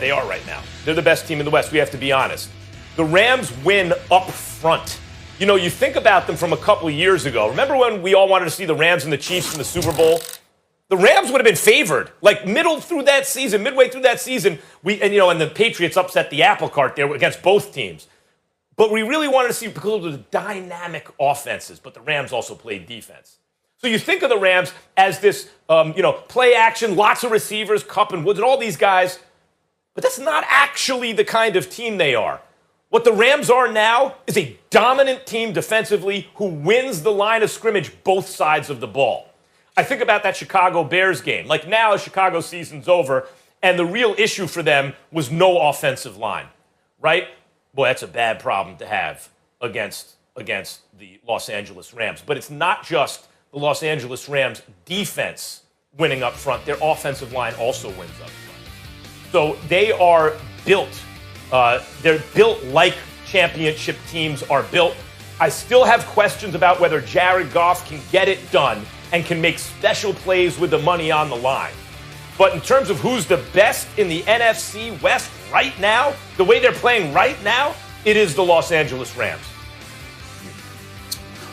They are right now. They're the best team in the West. We have to be honest. The Rams win up front. You know, you think about them from a couple of years ago. Remember when we all wanted to see the Rams and the Chiefs in the Super Bowl? The Rams would have been favored. Like midway through that season, and the Patriots upset the apple cart there against both teams. But we really wanted to see because of the dynamic offenses, but the Rams also played defense. So you think of the Rams as this, play action, lots of receivers, Kupp and Woods and all these guys, but that's not actually the kind of team they are. What the Rams are now is a dominant team defensively who wins the line of scrimmage both sides of the ball. I think about that Chicago Bears game. Like now, Chicago season's over, and the real issue for them was no offensive line, right? Boy, that's a bad problem to have against the Los Angeles Rams. But it's not just the Los Angeles Rams defense winning up front. Their offensive line also wins up front. So they are built. They're built like championship teams are built. I still have questions about whether Jared Goff can get it done and can make special plays with the money on the line. But in terms of who's the best in the NFC West right now, the way they're playing right now, it is the Los Angeles Rams.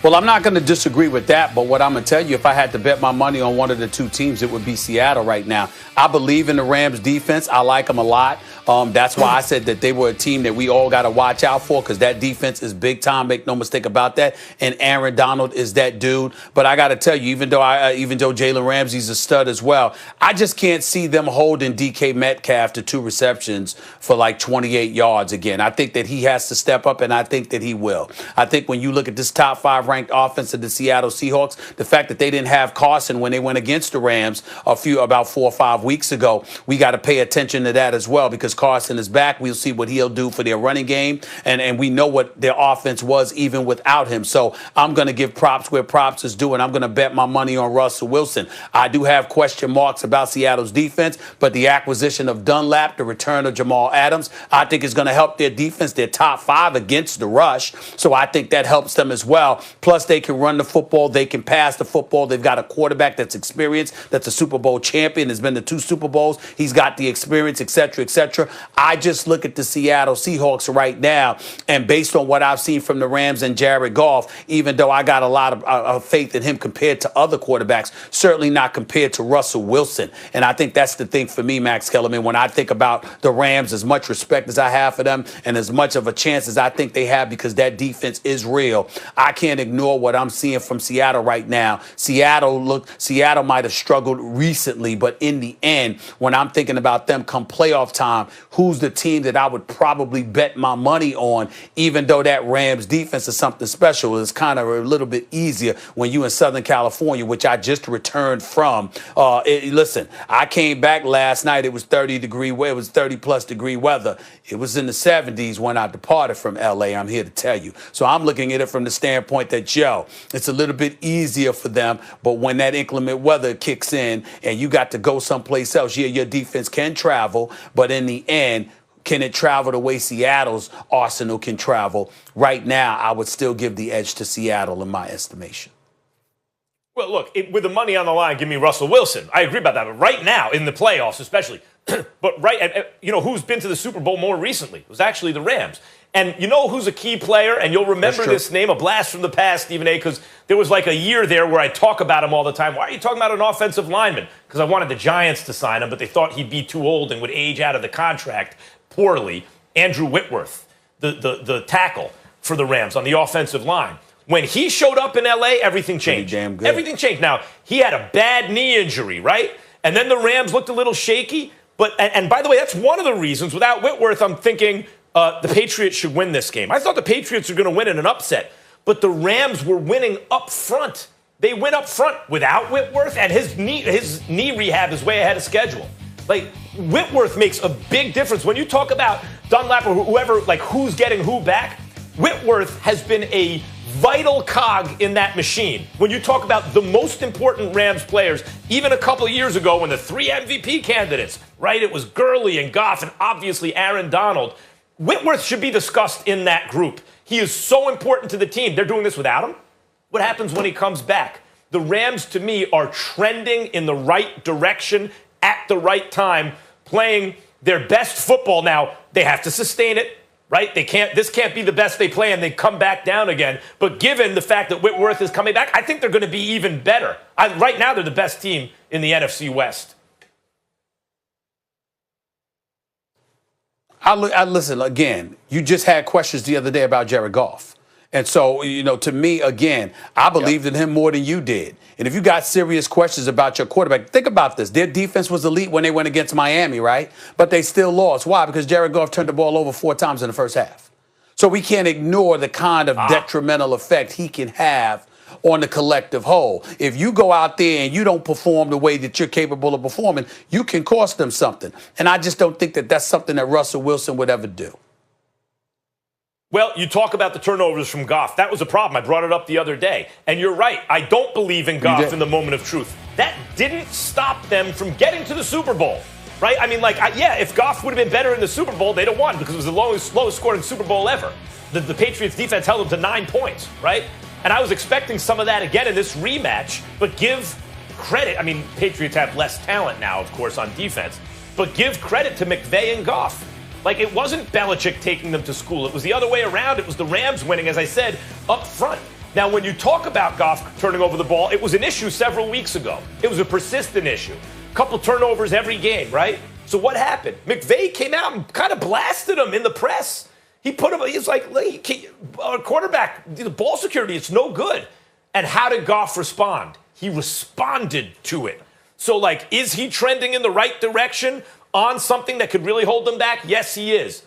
Well, I'm not going to disagree with that, but what I'm going to tell you, if I had to bet my money on one of the two teams, it would be Seattle right now. I believe in the Rams defense. I like them a lot. That's why I said that they were a team that we all got to watch out for, because that defense is big time. Make no mistake about that. And Aaron Donald is that dude. But I got to tell you, even though Jalen Ramsey's a stud as well, I just can't see them holding DK Metcalf to 2 receptions for like 28 yards again. I think that he has to step up, and I think that he will. I think when you look at this top 5 ranked offense of the Seattle Seahawks, the fact that they didn't have Carson when they went against the Rams about 4 or 5 weeks ago, we got to pay attention to that as well, because Carson is back. We'll see what he'll do for their running game, and we know what their offense was even without him. So I'm going to give props where props is due, and I'm going to bet my money on Russell Wilson. I do have question marks about Seattle's defense, but the acquisition of Dunlap, the return of Jamal Adams, I think is going to help their defense. They're top 5 against the rush, so I think that helps them as well. Plus, they can run the football. They can pass the football. They've got a quarterback that's experienced, that's a Super Bowl champion, has been to 2 Super Bowls. He's got the experience, et cetera, et cetera. I just look at the Seattle Seahawks right now, and based on what I've seen from the Rams and Jared Goff, even though I got a lot of faith in him compared to other quarterbacks, certainly not compared to Russell Wilson. And I think that's the thing for me, Max Kellerman, when I think about the Rams, as much respect as I have for them and as much of a chance as I think they have, because that defense is real, I can't ignore what I'm seeing from Seattle right now. Seattle might have struggled recently, but in the end, when I'm thinking about them come playoff time, who's the team that I would probably bet my money on, even though that Rams defense is something special? It's kind of a little bit easier when you in Southern California, which I just returned from. Listen, I came back last night. It was 30+ degree weather. It was in the 70s when I departed from LA, I'm here to tell you. So I'm looking at it from the standpoint that, it's a little bit easier for them, but when that inclement weather kicks in and you got to go someplace else, your defense can travel, but in the end, can it travel the way Seattle's arsenal can travel? Right now, I would still give the edge to Seattle in my estimation. Well, look, with the money on the line, give me Russell Wilson. I agree about that. But right now, in the playoffs especially, who's been to the Super Bowl more recently? It was actually the Rams. And you know who's a key player? And you'll remember this name, a blast from the past, Stephen A., because there was like a year there where I talk about him all the time. Why are you talking about an offensive lineman? Because I wanted the Giants to sign him, but they thought he'd be too old and would age out of the contract poorly. Andrew Whitworth, the tackle for the Rams on the offensive line. When he showed up in L.A., everything changed. Pretty damn good. Everything changed. Now, he had a bad knee injury, right? And then the Rams looked a little shaky. And by the way, that's one of the reasons. Without Whitworth, I'm thinking the Patriots should win this game. I thought the Patriots were going to win in an upset. But the Rams were winning up front. They went up front without Whitworth, and his knee rehab is way ahead of schedule. Like, Whitworth makes a big difference. When you talk about Dunlap or whoever, like who's getting who back, Whitworth has been a vital cog in that machine. When you talk about the most important Rams players, even a couple of years ago when the 3 MVP candidates, right, it was Gurley and Goff and obviously Aaron Donald, Whitworth should be discussed in that group. He is so important to the team. They're doing this without him. What happens when he comes back? The Rams, to me, are trending in the right direction at the right time, playing their best football. Now, they have to sustain it, right? This can't be the best they play and they come back down again. But given the fact that Whitworth is coming back, I think they're going to be even better. Right now, they're the best team in the NFC West. I listen, again, you just had questions the other day about Jared Goff. And so, to me, again, I believed in him more than you did. And if you got serious questions about your quarterback, think about this. Their defense was elite when they went against Miami, right? But they still lost. Why? Because Jared Goff turned the ball over 4 times in the first half. So we can't ignore the kind of detrimental effect he can have on the collective whole. If you go out there and you don't perform the way that you're capable of performing, you can cost them something. And I just don't think that that's something that Russell Wilson would ever do. Well, you talk about the turnovers from Goff. That was a problem. I brought it up the other day. And you're right. I don't believe in Goff in the moment of truth. That didn't stop them from getting to the Super Bowl, right? I mean, if Goff would have been better in the Super Bowl, they'd have won because it was the lowest scoring Super Bowl ever. The Patriots defense held them to 9 points, right? And I was expecting some of that again in this rematch, but give credit. I mean, Patriots have less talent now, of course, on defense, but give credit to McVay and Goff. Like, it wasn't Belichick taking them to school. It was the other way around. It was the Rams winning, as I said, up front. Now, when you talk about Goff turning over the ball, it was an issue several weeks ago. It was a persistent issue. A couple turnovers every game, right? So what happened? McVay came out and kind of blasted him in the press. He put him, he's like, quarterback, the ball security, it's no good. And how did Goff respond? He responded to it. So, is he trending in the right direction on something that could really hold them back? Yes, he is.